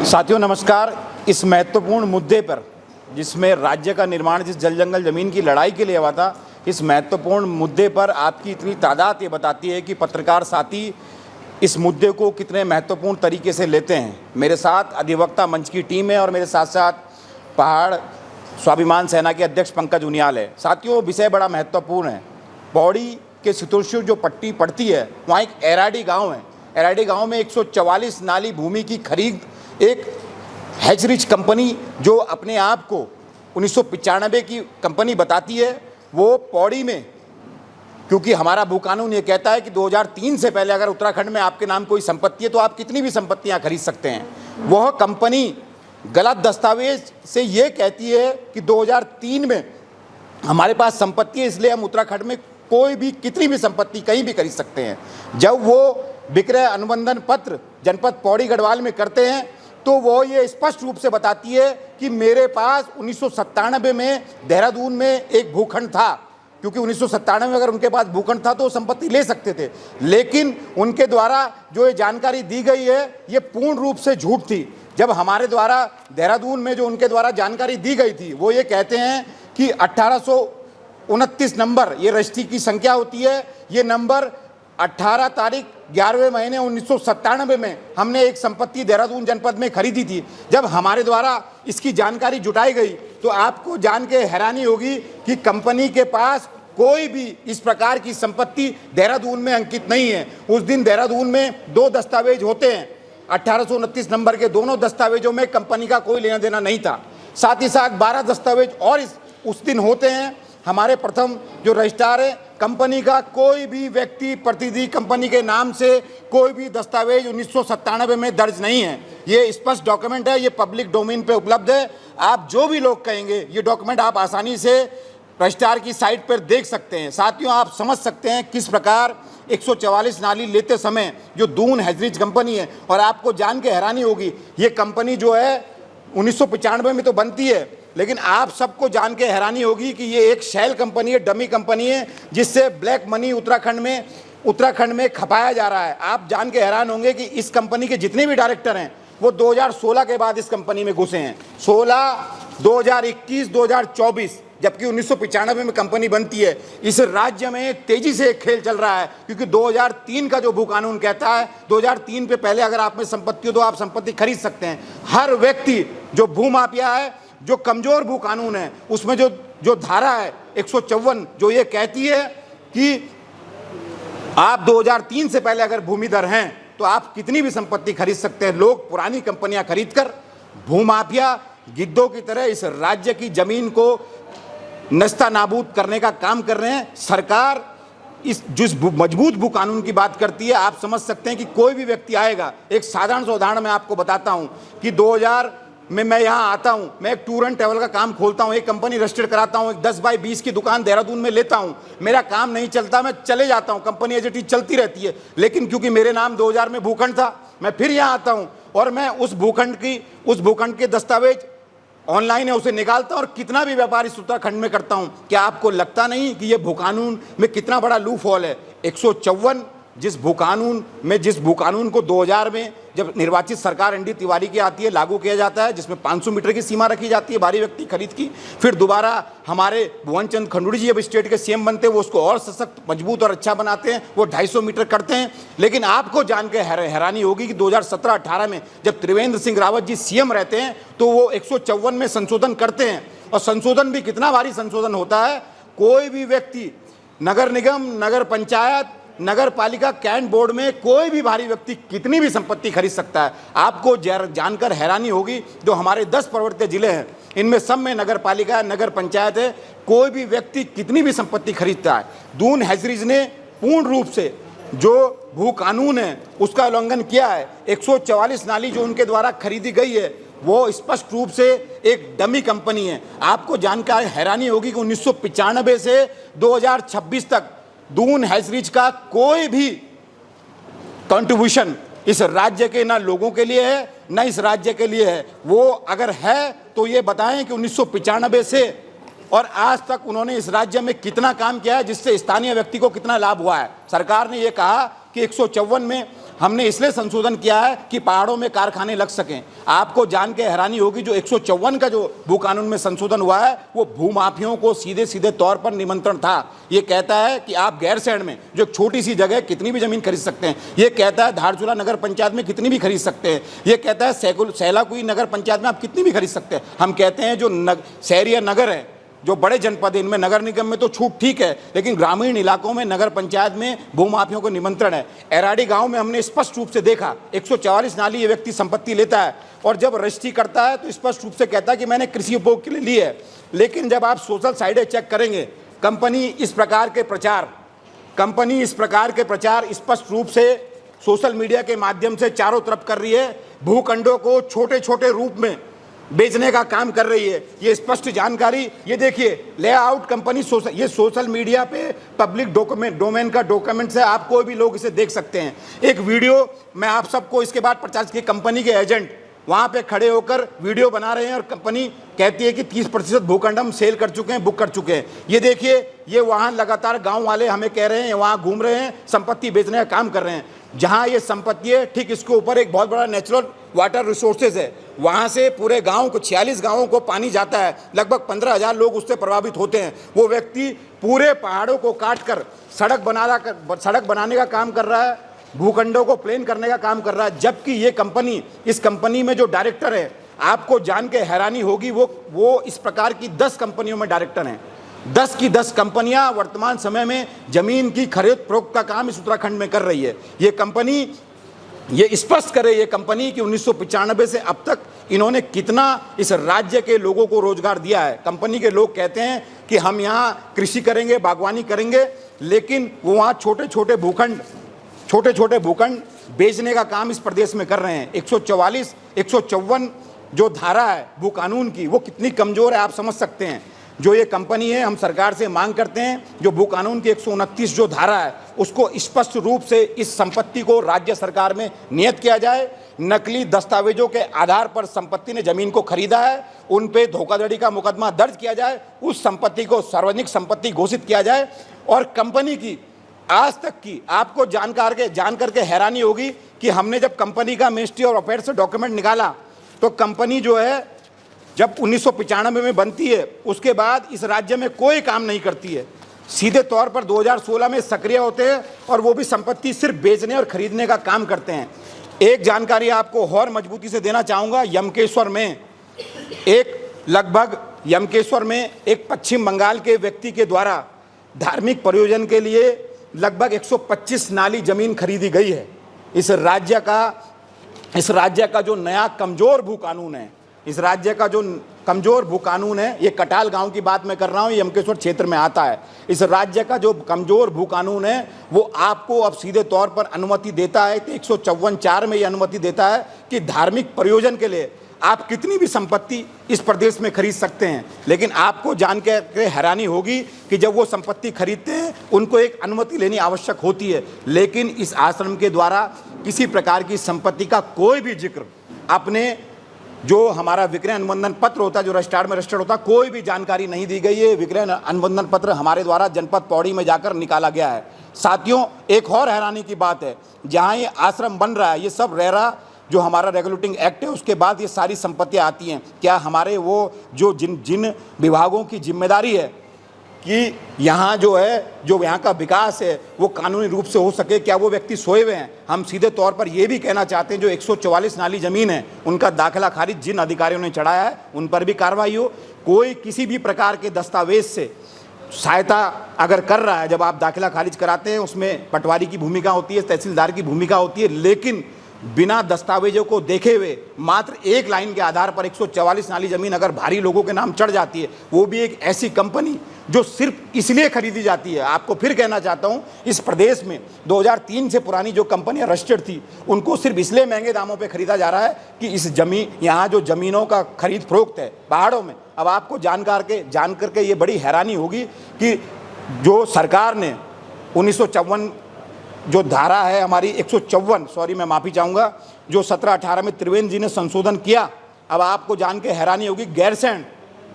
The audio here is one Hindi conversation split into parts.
साथियों नमस्कार। इस महत्वपूर्ण मुद्दे पर जिसमें राज्य का निर्माण जिस जल जंगल ज़मीन की लड़ाई के लिए हुआ था, इस महत्वपूर्ण मुद्दे पर आपकी इतनी तादाद ये बताती है कि पत्रकार साथी इस मुद्दे को कितने महत्वपूर्ण तरीके से लेते हैं। मेरे साथ अधिवक्ता मंच की टीम है और मेरे साथ साथ पहाड़ स्वाभिमान सेना के अध्यक्ष पंकज उनियाल है। साथियों, विषय बड़ा महत्वपूर्ण है। पौड़ी के सितुरशुर जो पट्टी पड़ती है, वहाँ एक एराडी गाँव है। एराडी गाँव में 144 नाली भूमि की खरीद एक हैचरिच कंपनी जो अपने आप को 1995 की कंपनी बताती है, वो पौड़ी में, क्योंकि हमारा भू कानून ये कहता है कि 2003 से पहले अगर उत्तराखंड में आपके नाम कोई संपत्ति है तो आप कितनी भी संपत्तियां खरीद सकते हैं। वह कंपनी गलत दस्तावेज से ये कहती है कि 2003 में हमारे पास संपत्ति है, इसलिए हम उत्तराखंड में कोई भी कितनी भी संपत्ति कहीं भी खरीद सकते हैं। जब वो विक्रय अनुबंधन पत्र जनपद पौड़ी गढ़वाल में करते हैं तो वो ये स्पष्ट रूप से बताती है कि मेरे पास 1997 में देहरादून में एक भूखंड था, क्योंकि 1997 में अगर उनके पास भूखंड था तो वो संपत्ति ले सकते थे, लेकिन उनके द्वारा जो ये जानकारी दी गई है ये पूर्ण रूप से झूठ थी। जब हमारे द्वारा देहरादून में जो उनके द्वारा जानकारी दी गई थी, वो ये कहते हैं कि 1829 नंबर ये रजिस्ट्री की संख्या होती है। ये नंबर 18 तारीख 11वें महीने 1997 में हमने एक संपत्ति देहरादून जनपद में खरीदी थी। जब हमारे द्वारा इसकी जानकारी जुटाई गई तो आपको जान के हैरानी होगी कि कंपनी के पास कोई भी इस प्रकार की संपत्ति देहरादून में अंकित नहीं है। उस दिन देहरादून में 2 दस्तावेज होते हैं, 1829 नंबर के दोनों दस्तावेजों में कंपनी का कोई लेना देना नहीं था। साथ ही साथ 12 दस्तावेज और उस दिन होते हैं। हमारे प्रथम जो रजिस्ट्रार है कंपनी का, कोई भी व्यक्ति प्रतिनिधि कंपनी के नाम से कोई भी दस्तावेज 1997 में दर्ज नहीं है। ये स्पष्ट डॉक्यूमेंट है, ये पब्लिक डोमेन पे उपलब्ध है। आप जो भी लोग कहेंगे ये डॉक्यूमेंट आप आसानी से रजिस्ट्रार की साइट पर देख सकते हैं। साथियों, आप समझ सकते हैं किस प्रकार 144 नाली लेते समय जो दून हैचरिच कंपनी है, और आपको जान के हैरानी होगी ये कंपनी जो है 1995 में तो बनती है, लेकिन आप सबको जान के हैरानी होगी कि ये एक शेल कंपनी है, डमी कंपनी है, जिससे ब्लैक मनी उत्तराखंड में खपाया जा रहा है। आप जान के हैरान होंगे कि इस कंपनी के जितने भी डायरेक्टर हैं वो 2016 के बाद इस कंपनी में घुसे हैं। 16, 2021, 2024, जबकि 1995 में कंपनी बनती है। इस राज्य में तेजी से एक खेल चल रहा है, क्योंकि 2003 का जो भू कानून कहता है 2003 पे पहले अगर आप में संपत्ति हो तो आप संपत्ति खरीद सकते हैं। हर व्यक्ति जो भू माफिया है, जो कमजोर भू कानून है, उसमें जो धारा है 154 जो ये कहती है कि आप 2003 से पहले अगर भूमिधर हैं तो आप कितनी भी संपत्ति खरीद सकते हैं। लोग पुरानी कंपनियां खरीदकर भूमाफिया गिद्धों की तरह इस राज्य की जमीन को नस्ता नाबूद करने का काम कर रहे हैं। सरकार इस जिस मजबूत भू कानून की बात करती है, आप समझ सकते हैं कि कोई भी व्यक्ति आएगा। एक साधारण सा उदाहरण मैं आपको बताता हूं कि 2000 में मैं यहाँ आता हूँ, मैं एक टूर एंड ट्रैवल का काम खोलता हूँ, एक कंपनी रजिस्टर्ड कराता हूँ, एक 10 बाई 20 की दुकान देहरादून में लेता हूँ। मेरा काम नहीं चलता, मैं चले जाता हूँ, कंपनी एज इट इज चलती रहती है। लेकिन क्योंकि मेरे नाम 2000 में भूखंड था, मैं फिर यहाँ आता हूँ और मैं उस भूखंड के दस्तावेज ऑनलाइन है उसे निकालता हूँ और कितना भी व्यापार इस उत्तराखंड में करता हूँ। क्या आपको लगता नहीं कि ये भू कानून में कितना बड़ा लूप होल है? 154 जिस भू कानून को 2000 में जब निर्वाचित सरकार एनडी तिवारी की आती है लागू किया जाता है, जिसमें 500 मीटर की सीमा रखी जाती है बाहरी व्यक्ति खरीद की। फिर दोबारा हमारे भुवन चंद खंडूड़ी जी अब स्टेट के सीएम बनते हैं, वो उसको और सशक्त, मजबूत और अच्छा बनाते हैं, वो 250 मीटर करते हैं। लेकिन आपको जान के हैरानी होगी कि 2017-18 में जब त्रिवेंद्र सिंह रावत जी सीएम रहते हैं तो वो 154 में संशोधन करते हैं। और संशोधन भी कितना भारी संशोधन होता है, कोई भी व्यक्ति नगर निगम, नगर पंचायत, नगर पालिका, कैंट बोर्ड में कोई भी भारी व्यक्ति कितनी भी संपत्ति खरीद सकता है। आपको जानकर हैरानी होगी जो हमारे 10 पर्वतीय जिले हैं इनमें सब में नगर पालिका, नगर पंचायत है, कोई भी व्यक्ति कितनी भी संपत्ति खरीदता है। दून हैचरिच ने पूर्ण रूप से जो भू कानून है उसका उल्लंघन किया है। 144 नाली जो उनके द्वारा खरीदी गई है वो स्पष्ट रूप से एक डमी कंपनी है। आपको जानकर हैरानी होगी कि 1995 से 2026 तक दून हैचरिच का कोई भी कंट्रीब्यूशन इस राज्य के ना लोगों के लिए है ना इस राज्य के लिए है। वो अगर है तो ये बताएं कि 1995 से और आज तक उन्होंने इस राज्य में कितना काम किया है, जिससे स्थानीय व्यक्ति को कितना लाभ हुआ है। सरकार ने ये कहा कि 154 में हमने इसलिए संशोधन किया है कि पहाड़ों में कारखाने लग सकें। आपको जान के हैरानी होगी, जो 154 का जो भू कानून में संशोधन हुआ है वो भूमाफियों को सीधे सीधे तौर पर निमंत्रण था। ये कहता है कि आप गैरसैंण में जो एक छोटी सी जगह कितनी भी जमीन खरीद सकते हैं। ये कहता है धारचूला नगर पंचायत में कितनी भी खरीद सकते हैं। ये कहता है सैलाकुई नगर पंचायत में आप कितनी भी खरीद सकते हैं। हम कहते हैं जो शहर या नगर है, जो बड़े जनपद है, इनमें नगर निगम में तो छूट ठीक है, लेकिन ग्रामीण इलाकों में नगर पंचायत में भूमाफियों को निमंत्रण है। एराडी गांव में हमने स्पष्ट रूप से देखा 144 नाली ये व्यक्ति संपत्ति लेता है और जब रजिस्ट्री करता है तो स्पष्ट रूप से कहता है कि मैंने कृषि उपभोग के लिए ली है। लेकिन जब आप सोशल साइडें चेक करेंगे, कंपनी इस प्रकार के प्रचार स्पष्ट रूप से सोशल मीडिया के माध्यम से चारों तरफ कर रही है। भूखंडों को छोटे छोटे रूप में बेचने का काम कर रही है। ये स्पष्ट जानकारी, ये देखिए लेआउट कंपनी ये सोशल मीडिया पे पब्लिक डोमेन का डॉक्यूमेंट्स है, आप कोई भी लोग इसे देख सकते हैं। एक वीडियो मैं आप सबको इसके बाद प्रचार की, कंपनी के एजेंट वहाँ पे खड़े होकर वीडियो बना रहे हैं और कंपनी कहती है कि 30% भूखंड हम सेल कर चुके हैं, बुक कर चुके हैं। ये देखिए, ये वहाँ लगातार गाँव वाले हमें कह रहे हैं, वहाँ घूम रहे हैं, संपत्ति बेचने का काम कर रहे हैं। जहाँ ये संपत्ति है ठीक इसके ऊपर एक बहुत बड़ा नेचुरल वाटर रिसोर्सेज है। वहाँ से पूरे गांव को 46 गांवों को पानी जाता है, लगभग 15,000 लोग उससे प्रभावित होते हैं। वो व्यक्ति पूरे पहाड़ों को काट कर सड़क बनाने का काम कर रहा है, भूखंडों को प्लेन करने का काम कर रहा है। जबकि ये कंपनी, इस कंपनी में जो डायरेक्टर है, आपको जान के हैरानी होगी, वो इस प्रकार की 10 कंपनियों में डायरेक्टर हैं। 10 की 10 कंपनियां वर्तमान समय में जमीन की खरीद फरोख्त का काम इस उत्तराखंड में कर रही है। ये कंपनी ये स्पष्ट करे, ये कंपनी कि 1995 से अब तक इन्होंने कितना इस राज्य के लोगों को रोजगार दिया है। कंपनी के लोग कहते हैं कि हम यहाँ कृषि करेंगे, बागवानी करेंगे, लेकिन वो वहाँ छोटे छोटे भूखंड बेचने का काम इस प्रदेश में कर रहे हैं। 144, 154 जो धारा है भू कानून की, वो कितनी कमज़ोर है आप समझ सकते हैं। जो ये कंपनी है, हम सरकार से मांग करते हैं जो भू कानून की 129 जो धारा है उसको स्पष्ट रूप से इस संपत्ति को राज्य सरकार में नियत किया जाए। नकली दस्तावेजों के आधार पर संपत्ति ने जमीन को खरीदा है, उन पे धोखाधड़ी का मुकदमा दर्ज किया जाए, उस संपत्ति को सार्वजनिक संपत्ति घोषित किया जाए। और कंपनी की आज तक की आपको जान करके हैरानी होगी कि हमने जब कंपनी का मिनिस्ट्री ऑफ अफेयर्स से डॉक्यूमेंट निकाला तो कंपनी जो है जब 1995 में बनती है उसके बाद इस राज्य में कोई काम नहीं करती है। सीधे तौर पर 2016 में सक्रिय होते हैं और वो भी संपत्ति सिर्फ बेचने और खरीदने का काम करते हैं। एक जानकारी आपको और मजबूती से देना चाहूँगा, यमकेश्वर में एक पश्चिम बंगाल के व्यक्ति के द्वारा धार्मिक प्रयोजन के लिए लगभग 125 नाली जमीन खरीदी गई है। इस राज्य का जो नया कमज़ोर भू कानून है, इस राज्य का जो कमज़ोर भू कानून है, ये कटाल गांव की बात मैं कर रहा हूँ, ये यमकेश्वर क्षेत्र में आता है। इस राज्य का जो कमज़ोर भू कानून है वो आपको अब सीधे तौर पर अनुमति देता है, तो 154 में ये अनुमति देता है कि धार्मिक प्रयोजन के लिए आप कितनी भी संपत्ति इस प्रदेश में खरीद सकते हैं। लेकिन आपको जान के हैरानी होगी कि जब वो संपत्ति खरीदते हैं उनको एक अनुमति लेनी आवश्यक होती है, लेकिन इस आश्रम के द्वारा किसी प्रकार की संपत्ति का कोई भी जिक्र अपने जो हमारा विक्रय अनुबंधन पत्र होता है, जो रजिस्ट्रार में रजिस्टर्ड होता है, कोई भी जानकारी नहीं दी गई है। विक्रय अनुबंधन पत्र हमारे द्वारा जनपद पौड़ी में जाकर निकाला गया है। साथियों, एक और हैरानी की बात है, जहाँ ये आश्रम बन रहा है, ये सब रेरा जो हमारा रेगुलेटिंग एक्ट है उसके बाद ये सारी संपत्तियाँ आती हैं। क्या हमारे वो जो जिन विभागों की जिम्मेदारी है कि यहाँ जो यहाँ का विकास है वो कानूनी रूप से हो सके, क्या वो व्यक्ति सोए हुए हैं? हम सीधे तौर पर ये भी कहना चाहते हैं जो 144 नाली ज़मीन है उनका दाखिला खारिज जिन अधिकारियों ने चढ़ाया है उन पर भी कार्रवाई हो। कोई किसी भी प्रकार के दस्तावेज से सहायता अगर कर रहा है, जब आप दाखिला खारिज कराते हैं उसमें पटवारी की भूमिका होती है, तहसीलदार की भूमिका होती है, लेकिन बिना दस्तावेजों को देखे हुए मात्र एक लाइन के आधार पर 144 नाली ज़मीन अगर भारी लोगों के नाम चढ़ जाती है, वो भी एक ऐसी कंपनी जो सिर्फ इसलिए खरीदी जाती है। आपको फिर कहना चाहता हूँ, इस प्रदेश में 2003 से पुरानी जो कंपनियां रजिस्टर्ड थी उनको सिर्फ इसलिए महंगे दामों पे खरीदा जा रहा है कि इस यहाँ जो ज़मीनों का खरीद फरोख्त है पहाड़ों में। अब आपको जान करके ये बड़ी हैरानी होगी कि जो सरकार ने 1954 जो धारा है हमारी 154, सॉरी मैं माफ़ी चाहूँगा, जो 17-18 में त्रिवेंद्र जी ने संशोधन किया। अब आपको जान के हैरानी होगी, गैरसैंण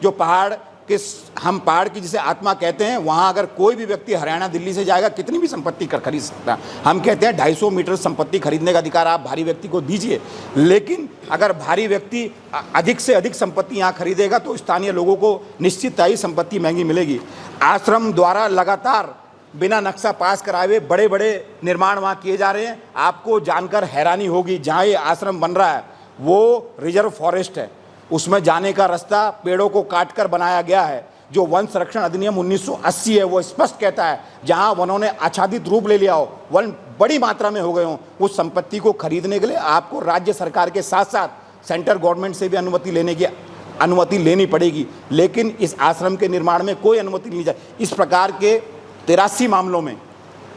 जो पहाड़ कि हम पहाड़ की जिसे आत्मा कहते हैं, वहाँ अगर कोई भी व्यक्ति हरियाणा दिल्ली से जाएगा कितनी भी संपत्ति खरीद सकता है। हम कहते हैं 250 मीटर संपत्ति खरीदने का अधिकार आप भारी व्यक्ति को दीजिए, लेकिन अगर भारी व्यक्ति अधिक से अधिक संपत्ति यहाँ खरीदेगा तो स्थानीय लोगों को निश्चित ही संपत्ति महंगी मिलेगी। आश्रम द्वारा लगातार बिना नक्शा पास कराए हुए बड़े बड़े निर्माण वहाँ किए जा रहे हैं। आपको जानकर हैरानी होगी, जहाँ ये आश्रम बन रहा है वो रिजर्व फॉरेस्ट है, उसमें जाने का रास्ता पेड़ों को काटकर बनाया गया है। जो वन संरक्षण अधिनियम 1980 है वो स्पष्ट कहता है जहां वनों ने आच्छादित रूप ले लिया हो, वन बड़ी मात्रा में हो गए हों, उस संपत्ति को खरीदने के लिए आपको राज्य सरकार के साथ साथ सेंट्रल गवर्नमेंट से भी अनुमति लेनी पड़ेगी। लेकिन इस आश्रम के निर्माण में कोई अनुमति नहीं जाए। इस प्रकार के 83 मामलों में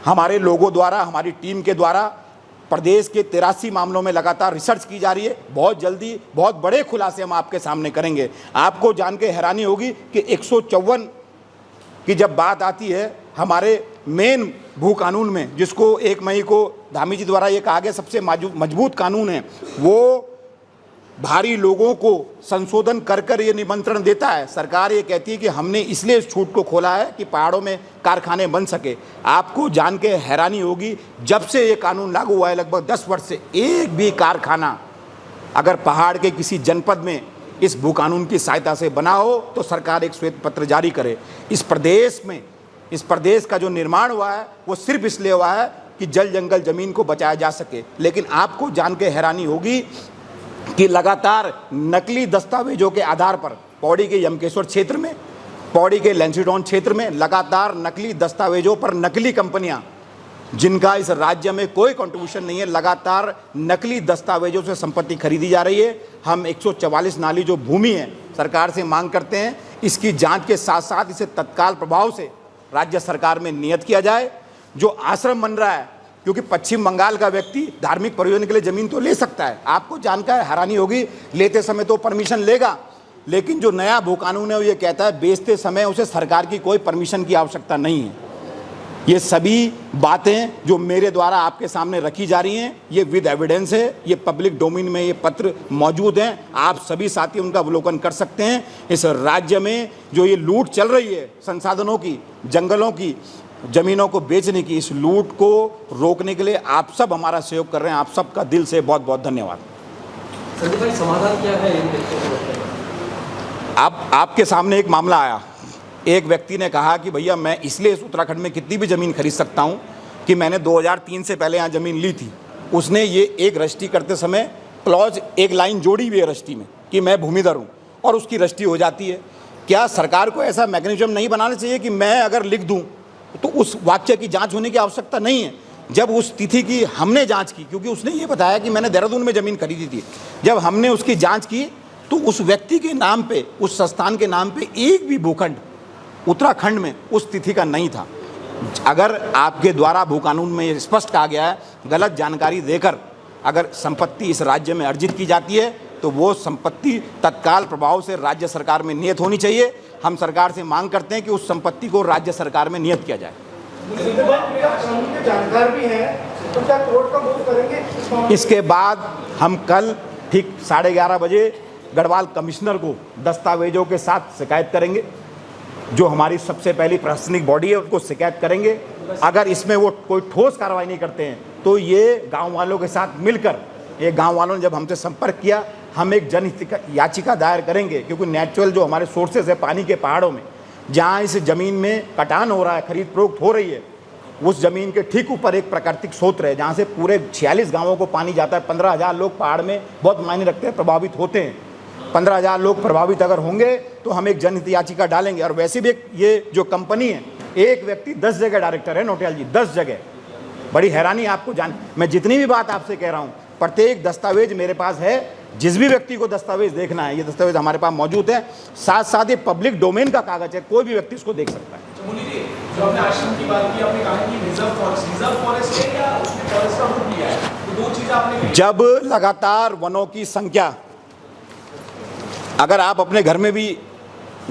हमारे लोगों द्वारा, हमारी टीम के द्वारा प्रदेश के 83 मामलों में लगातार रिसर्च की जा रही है। बहुत जल्दी बहुत बड़े खुलासे हम आपके सामने करेंगे। आपको जान के हैरानी होगी कि 154 की जब बात आती है हमारे मेन भू कानून में, जिसको 1 मई को धामी जी द्वारा ये कहा गया सबसे मजबूत कानून है, वो भारी लोगों को संशोधन कर कर ये निमंत्रण देता है। सरकार ये कहती है कि हमने इसलिए इस छूट को खोला है कि पहाड़ों में कारखाने बन सके। आपको जान के हैरानी होगी, जब से ये कानून लागू हुआ है लगभग 10 वर्ष से एक भी कारखाना अगर पहाड़ के किसी जनपद में इस भू कानून की सहायता से बना हो तो सरकार एक श्वेत पत्र जारी करे। इस प्रदेश का जो निर्माण हुआ है वो सिर्फ इसलिए हुआ है कि जल जंगल जमीन को बचाया जा सके। लेकिन आपको जान के हैरानी होगी कि लगातार नकली दस्तावेजों के आधार पर पौड़ी के यमकेश्वर क्षेत्र में, पौड़ी के लेंसीडॉन क्षेत्र में लगातार नकली दस्तावेजों पर नकली कंपनियां, जिनका इस राज्य में कोई कंट्रीब्यूशन नहीं है, लगातार नकली दस्तावेजों से संपत्ति खरीदी जा रही है। हम 144 नाली जो भूमि है सरकार से मांग करते हैं, इसकी जांच के साथ साथ इसे तत्काल प्रभाव से राज्य सरकार में नियत किया जाए। जो आश्रम बन रहा है, क्योंकि पश्चिम बंगाल का व्यक्ति धार्मिक प्रयोजन के लिए ज़मीन तो ले सकता है, आपको जानकर हैरानी होगी, लेते समय तो परमिशन लेगा, लेकिन जो नया भू कानून है वो ये कहता है बेचते समय उसे सरकार की कोई परमिशन की आवश्यकता नहीं है। ये सभी बातें जो मेरे द्वारा आपके सामने रखी जा रही हैं ये विद एविडेंस है, ये पब्लिक डोमेन में ये पत्र मौजूद हैं, आप सभी साथी उनका अवलोकन कर सकते हैं। इस राज्य में जो ये लूट चल रही है संसाधनों की, जंगलों की, जमीनों को बेचने की, इस लूट को रोकने के लिए आप सब हमारा सहयोग कर रहे हैं। आप सबका दिल से बहुत बहुत धन्यवाद। संदीप भाई, समाधान क्या है इन आपके सामने एक मामला आया, एक व्यक्ति ने कहा कि भैया मैं इसलिए इस उत्तराखंड में कितनी भी ज़मीन खरीद सकता हूं कि मैंने 2003 से पहले यहाँ ज़मीन ली थी। उसने ये एक रजिस्ट्री करते समय क्लॉज एक लाइन जोड़ी हुई है रजिस्ट्री में कि मैं भूमिधर हूँ और उसकी रजिस्ट्री हो जाती है। क्या सरकार को ऐसा मैकेनिज्म नहीं बनाना चाहिए कि मैं अगर लिख दूँ तो उस वाक्य की जांच होने की आवश्यकता नहीं है? जब उस तिथि की हमने जांच की, क्योंकि उसने ये बताया कि मैंने देहरादून में ज़मीन खरीदी थी, जब हमने उसकी जांच की तो उस व्यक्ति के नाम पे, उस संस्थान के नाम पे एक भी भूखंड उत्तराखंड में उस तिथि का नहीं था। अगर आपके द्वारा भू कानून में ये स्पष्ट कहा गया है, गलत जानकारी देकर अगर संपत्ति इस राज्य में अर्जित की जाती है तो वो संपत्ति तत्काल प्रभाव से राज्य सरकार में नियत होनी चाहिए। हम सरकार से मांग करते हैं कि उस संपत्ति को राज्य सरकार में नियत किया जाए। जानकार भी है तो क्या कोर्ट का मूव करेंगे? इसके बाद हम कल ठीक 11:30 बजे गढ़वाल कमिश्नर को दस्तावेजों के साथ शिकायत करेंगे। जो हमारी सबसे पहली प्रशासनिक बॉडी है उनको शिकायत करेंगे। अगर इसमें वो कोई ठोस कार्रवाई नहीं करते हैं तो ये गांव वालों के साथ मिलकर, ये गांव वालों ने जब हमसे संपर्क किया, हम एक जनहित याचिका दायर करेंगे, क्योंकि नेचुरल जो हमारे सोर्सेज है पानी के पहाड़ों में, जहाँ इस ज़मीन में कटान हो रहा है, खरीद फरोख्त हो रही है, उस ज़मीन के ठीक ऊपर एक प्राकृतिक स्रोत है जहाँ से पूरे 46 गाँवों को पानी जाता है। 15,000 लोग पहाड़ में बहुत मायने रखते हैं, प्रभावित होते हैं। 15,000 लोग प्रभावित अगर होंगे तो हम एक जनहित याचिका डालेंगे। और वैसे भी ये जो कंपनी है, एक व्यक्ति 10 जगह डायरेक्टर है, नोटियाल जी 10 जगह। बड़ी हैरानी आपको मैं जितनी भी बात आपसे कह रहा हूँ, प्रत्येक दस्तावेज मेरे पास है। जिस भी व्यक्ति को दस्तावेज देखना है, ये दस्तावेज हमारे पास मौजूद है। साथ साथ ये पब्लिक डोमेन का कागज है, कोई भी व्यक्ति इसको देख सकता है। जो आपने आश्रम की बात की, आपने कहा कि रिजर्व फॉरेस्ट है या उसने फॉरेस्ट का रूप लिया है, तो दो चीज आपने। जब लगातार वनों की संख्या, अगर आप अपने घर में भी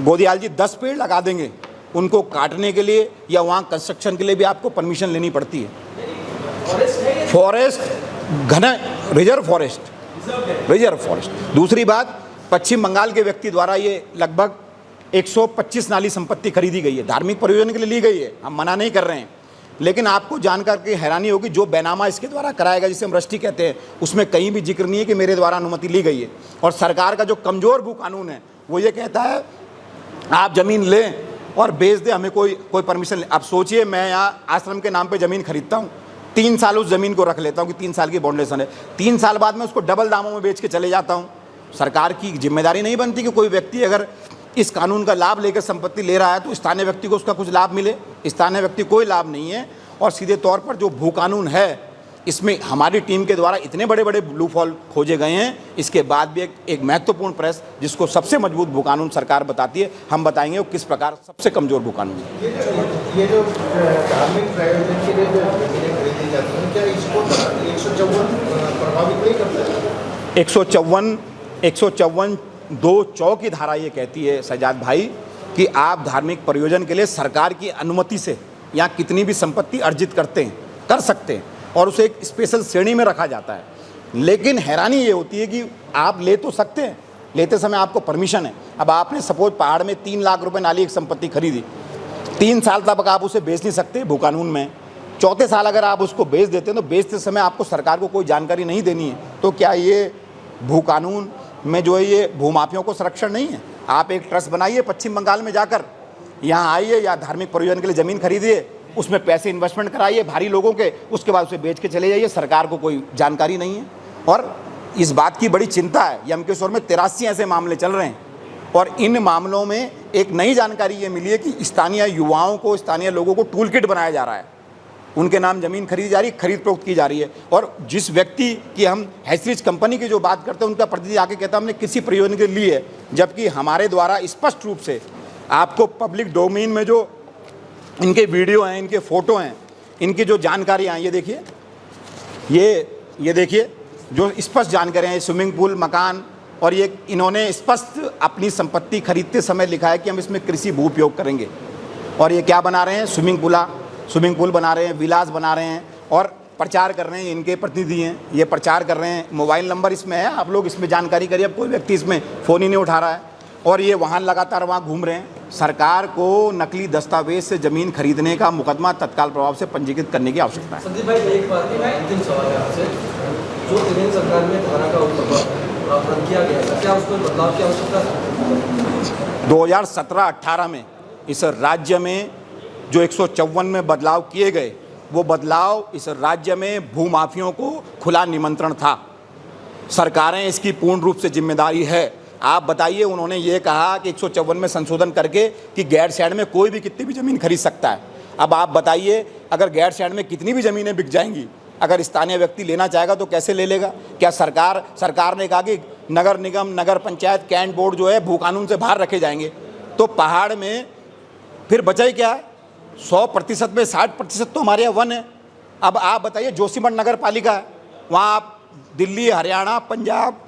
गोदियाल जी 10 पेड़ लगा देंगे, उनको काटने के लिए या वहाँ कंस्ट्रक्शन के लिए भी आपको परमिशन लेनी पड़ती है। फॉरेस्ट घना, रिजर्व फॉरेस्ट। दूसरी बात, पश्चिम बंगाल के व्यक्ति द्वारा ये लगभग 125 नाली संपत्ति खरीदी गई है, धार्मिक प्रयोजन के लिए ली गई है, हम मना नहीं कर रहे हैं। लेकिन आपको जानकर के हैरानी होगी, जो बैनामा इसके द्वारा कराएगा, जिसे हम रजिस्ट्री कहते हैं, उसमें कहीं भी जिक्र नहीं है कि मेरे द्वारा अनुमति ली गई है। और सरकार का जो कमज़ोर भू कानून है वो ये कहता है आप ज़मीन लें और बेच दें, हमें कोई परमिशन नहीं। अब सोचिए, मैं यहाँ आश्रम के नाम पे ज़मीन खरीदता हूँ, 3 साल उस ज़मीन को रख लेता हूँ कि 3 साल की बॉन्डेशन है, 3 साल बाद में उसको डबल दामों में बेच के चले जाता हूँ। सरकार की जिम्मेदारी नहीं बनती कि कोई व्यक्ति अगर इस कानून का लाभ लेकर संपत्ति ले रहा है तो स्थानीय व्यक्ति को उसका कुछ लाभ मिले। स्थानीय व्यक्ति कोई लाभ नहीं है। और सीधे तौर पर जो भू कानून है, इसमें हमारी टीम के द्वारा इतने बड़े बड़े ब्लू फॉल खोजे गए हैं, इसके बाद भी एक महत्वपूर्ण प्रेस जिसको सबसे मजबूत भू कानून सरकार बताती है, हम बताएंगे वो किस प्रकार सबसे कमज़ोर भू कानून है। ये जो धार्मिक प्रयोजन के लिए जो जमीनें खरीदी जाती हैं, क्या इसको 154 प्रभावित नहीं करता है? 154 2 की धारा ये कहती है सजाद भाई कि आप धार्मिक प्रयोजन के लिए सरकार की अनुमति से यहाँ कितनी भी संपत्ति अर्जित कर सकते हैं और उसे एक स्पेशल श्रेणी में रखा जाता है। लेकिन हैरानी ये होती है कि आप ले तो सकते हैं, लेते समय आपको परमिशन है। अब आपने सपोज पहाड़ में 3 लाख रुपए नाली एक संपत्ति खरीदी, 3 साल तक आप उसे बेच नहीं सकते भू कानून में। चौथे साल अगर आप उसको बेच देते हैं तो बेचते समय आपको सरकार को कोई जानकारी नहीं देनी है, तो क्या ये भू कानून में जो है ये भूमाफियों को संरक्षण नहीं है? आप एक ट्रस्ट बनाइए पश्चिम बंगाल में जाकर, यहाँ आइए या धार्मिक प्रयोजन के लिए ज़मीन खरीदिए, उसमें पैसे इन्वेस्टमेंट कराइए भारी लोगों के, उसके बाद उसे बेच के चले जाइए, सरकार को कोई जानकारी नहीं है। और इस बात की बड़ी चिंता है, यमकेश्वर में 83 ऐसे मामले चल रहे हैं और इन मामलों में एक नई जानकारी ये मिली है कि स्थानीय युवाओं को, स्थानीय लोगों को टूल किट बनाया जा रहा है, उनके नाम ज़मीन खरीदी जा रही है, खरीद फरोख्त की जा रही है। और जिस व्यक्ति की हम हैसरिच कंपनी की जो बात करते हैं, उनका प्रतिनिधि आके कहता है हमने किसी प्रयोजन के लिए, जबकि हमारे द्वारा स्पष्ट रूप से आपको पब्लिक डोमेन में जो इनके वीडियो हैं, इनके फ़ोटो हैं, इनकी जो जानकारियाँ हैं, ये देखिए, ये देखिए जो स्पष्ट जानकारियाँ हैं, स्विमिंग पूल, मकान, और ये इन्होंने स्पष्ट अपनी संपत्ति खरीदते समय लिखा है कि हम इसमें कृषि भू उपयोग करेंगे। और ये क्या बना रहे हैं? स्विमिंग पूल बना रहे हैं, विलास बना रहे हैं और प्रचार कर रहे हैं। इनके प्रतिनिधि हैं, ये प्रचार कर रहे हैं। मोबाइल नंबर इसमें है, आप लोग इसमें जानकारी करिए। अब कोई व्यक्ति इसमें फ़ोन ही नहीं उठा रहा है और ये वाहन लगातार वहाँ घूम रहे हैं। सरकार को नकली दस्तावेज से ज़मीन खरीदने का मुकदमा तत्काल प्रभाव से पंजीकृत करने की आवश्यकता है। संदीप भाई, एक बात है, अंतिम सवाल है आपसे। जो त्रिवेंद्र सरकार में धारा का रद्द किया गया है, क्या उसमें बदलाव की आवश्यकता है? 2017-18 में इस राज्य में जो 154 में बदलाव किए गए, वो बदलाव इस राज्य में भूमाफियों को खुला निमंत्रण था। सरकारें इसकी पूर्ण रूप से जिम्मेदारी है। आप बताइए, उन्होंने ये कहा कि 154 में संशोधन करके कि गैरसैंण में कोई भी कितनी भी ज़मीन खरीद सकता है। अब आप बताइए, अगर गैरसैंण में कितनी भी ज़मीनें बिक जाएंगी, अगर स्थानीय व्यक्ति लेना चाहेगा तो कैसे ले लेगा? क्या सरकार ने कहा कि नगर निगम, नगर पंचायत, कैंट बोर्ड जो है भू कानून से बाहर रखे जाएंगे, तो पहाड़ में फिर बचा ही क्या है? 100% में 60% तो हमारे यहाँ वन है। अब आप बताइए, जोशीमठ नगर पालिका है, वहाँ आप दिल्ली, हरियाणा, पंजाब,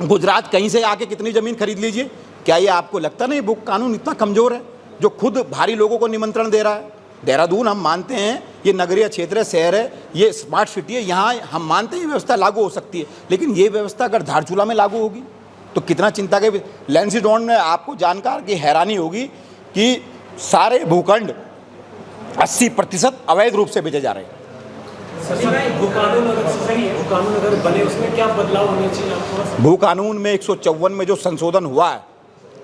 गुजरात कहीं से आके कितनी ज़मीन खरीद लीजिए। क्या ये आपको लगता नहीं भू कानून इतना कमज़ोर है जो खुद भारी लोगों को निमंत्रण दे रहा है? देहरादून हम मानते हैं ये नगरीय क्षेत्र है, शहर है, ये स्मार्ट सिटी है, यहाँ हम मानते हैं ये व्यवस्था लागू हो सकती है। लेकिन ये व्यवस्था अगर धारचूला में लागू होगी तो कितना चिंता के। लैंसीडॉन में आपको जानकर की हैरानी होगी कि सारे भूखंड 80% अवैध रूप से बेचे जा रहे हैं। भू कानून अगर बने, उसमें क्या बदलाव होने चाहिए? भू कानून में 154 में जो संशोधन हुआ है,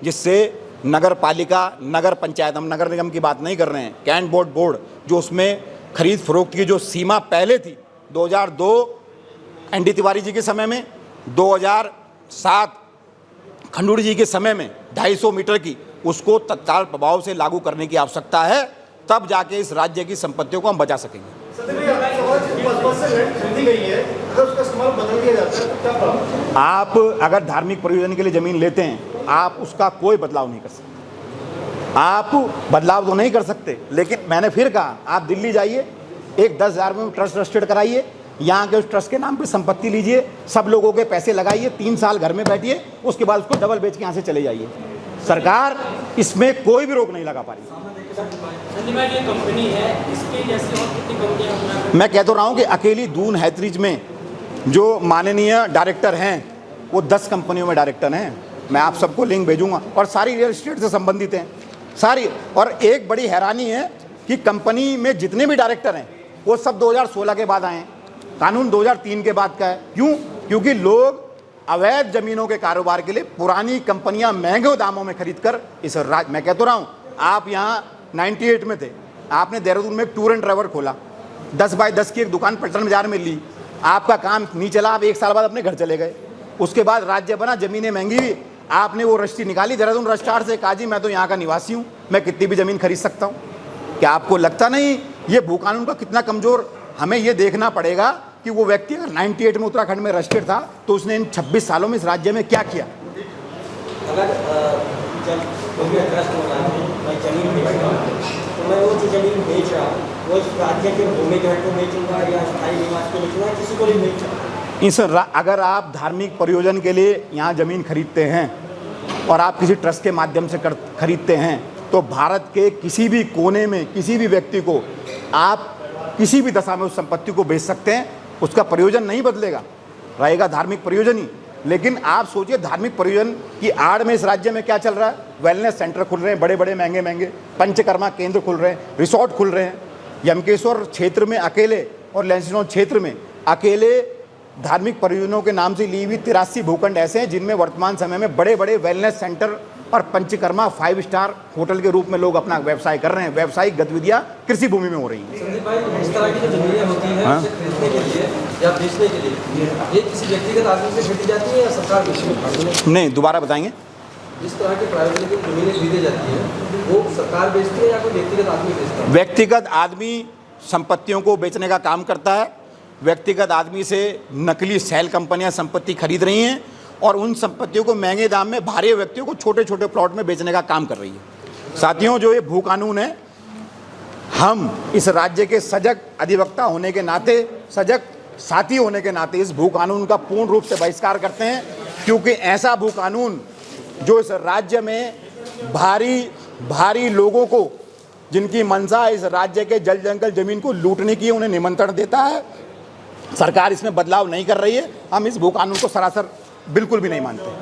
जिससे नगर पालिका, नगर पंचायत, हम नगर निगम की बात नहीं कर रहे हैं, कैंट बोर्ड जो उसमें खरीद फरोख्त की जो सीमा पहले थी 2002 एनडी तिवारी जी के समय में, 2007 खंडूड़ी जी के समय में 250 मीटर की, उसको तत्काल प्रभाव से लागू करने की आवश्यकता है। तब जाके इस राज्य की संपत्तियों को हम बचा सकेंगे। आप अगर धार्मिक प्रयोजन के लिए ज़मीन लेते हैं, आप उसका कोई बदलाव नहीं कर सकते। आप बदलाव तो नहीं कर सकते, लेकिन मैंने फिर कहा, आप दिल्ली जाइए, एक 10,000 में ट्रस्ट रजिस्टर्ड कराइए, यहाँ के उस ट्रस्ट के नाम पे संपत्ति लीजिए, सब लोगों के पैसे लगाइए, 3 साल घर में बैठिए, उसके बाद उसको डबल बेच के यहाँ से चले जाइए। सरकार इसमें कोई भी रोक नहीं लगा पा रही। ये कंपनी है, इसके जैसे और कितनी कंपनियां? मैं कह तो रहा हूँ कि अकेली दून हैथरिज में जो माननीय डायरेक्टर हैं, वो 10 कंपनियों में डायरेक्टर हैं। मैं आप सबको लिंक भेजूंगा, और सारी रियल एस्टेट से संबंधित हैं सारी। और एक बड़ी हैरानी है कि कंपनी में जितने भी डायरेक्टर हैं वो सब 2016 के बाद आए हैं, कानून 2003 के बाद का है। क्यों? क्योंकि लोग अवैध ज़मीनों के कारोबार के लिए पुरानी कंपनियां महंगे दामों में खरीद कर मैं कह तो रहा हूँ, आप यहाँ 98 में थे, आपने देहरादून में एक टूर एंड ट्रैवल खोला, 10 बाय 10 की एक दुकान पलटन बाजार में ली, आपका काम नहीं चला, आप 1 साल बाद अपने घर चले गए। उसके बाद राज्य बना, ज़मीनें महंगी हुई, आपने वो रजिस्ट्री निकाली देहरादून रजिस्ट्रार से, कहा जी मैं तो यहाँ का निवासी हूँ, मैं कितनी भी ज़मीन खरीद सकता हूँ। क्या आपको लगता नहीं ये भू कानून का कितना कमज़ोर? हमें ये देखना पड़ेगा कि वो व्यक्ति अगर 98 में उत्तराखंड में रजिस्टर्ड था तो उसने इन 26 सालों में इस राज्य में क्या किया। अगर जब कोई भी ट्रस्ट होता है, मैं जमीन बेच रहा हूँ तो मैं वो जो जमीन बेच रहा हूँ वो इस राज्य के भूमि घर को बेचूंगा या स्थायी निवास को बेचूंगा, किसी को नहीं बेचूंगा। अगर आप धार्मिक प्रयोजन के लिए यहाँ ज़मीन खरीदते हैं और आप किसी ट्रस्ट के माध्यम से खरीदते हैं तो भारत के किसी भी कोने में किसी भी व्यक्ति को आप किसी भी दशा में उस संपत्ति को बेच सकते हैं, उसका प्रयोजन नहीं बदलेगा, रहेगा धार्मिक प्रयोजन ही। लेकिन आप सोचिए धार्मिक प्रयोजन की आड़ में इस राज्य में क्या चल रहा है। वेलनेस सेंटर खुल रहे हैं बड़े बड़े महंगे महंगे, पंचकर्मा केंद्र खुल रहे हैं, रिसोर्ट खुल रहे हैं। यमकेश्वर क्षेत्र में अकेले और लैंसडौन क्षेत्र में अकेले धार्मिक प्रयोजनों के नाम से ली हुई 83 भूखंड ऐसे हैं जिनमें वर्तमान समय में बड़े बड़े वेलनेस सेंटर और पंचकर्मा 5 स्टार होटल के रूप में लोग अपना व्यवसाय कर रहे हैं। व्यावसायिक गतिविधियां कृषि भूमि में हो रही हैं। संदीप भाई, इस तरह की जो जमीनें होती हैं उसे खरीदने के लिए या बेचने के लिए ये किसी व्यक्तिगत आदमी से खरीदी जाती है या सरकार बेचती है? नहीं, दोबारा बताएंगे। इस तरह के प्राइवेट की जमीनें खरीदी जाती है वो सरकार बेचती है या कोई व्यक्तिगत आदमी बेचता है? व्यक्तिगत आदमी संपत्तियों को बेचने का काम करता है। व्यक्तिगत आदमी से नकली सेल कंपनियां संपत्ति खरीद रही हैं और उन संपत्तियों को महंगे दाम में भारी व्यक्तियों को छोटे छोटे प्लॉट में बेचने का काम कर रही है। साथियों, जो ये भू कानून है, हम इस राज्य के सजग अधिवक्ता होने के नाते, सजग साथी होने के नाते इस भू कानून का पूर्ण रूप से बहिष्कार करते हैं, क्योंकि ऐसा भू कानून जो इस राज्य में भारी लोगों को, जिनकी मंशा इस राज्य के जल जंगल जमीन को लूटने की, उन्हें निमंत्रण देता है। सरकार इसमें बदलाव नहीं कर रही है। हम इस भू कानून को सरासर बिल्कुल भी नहीं मानते।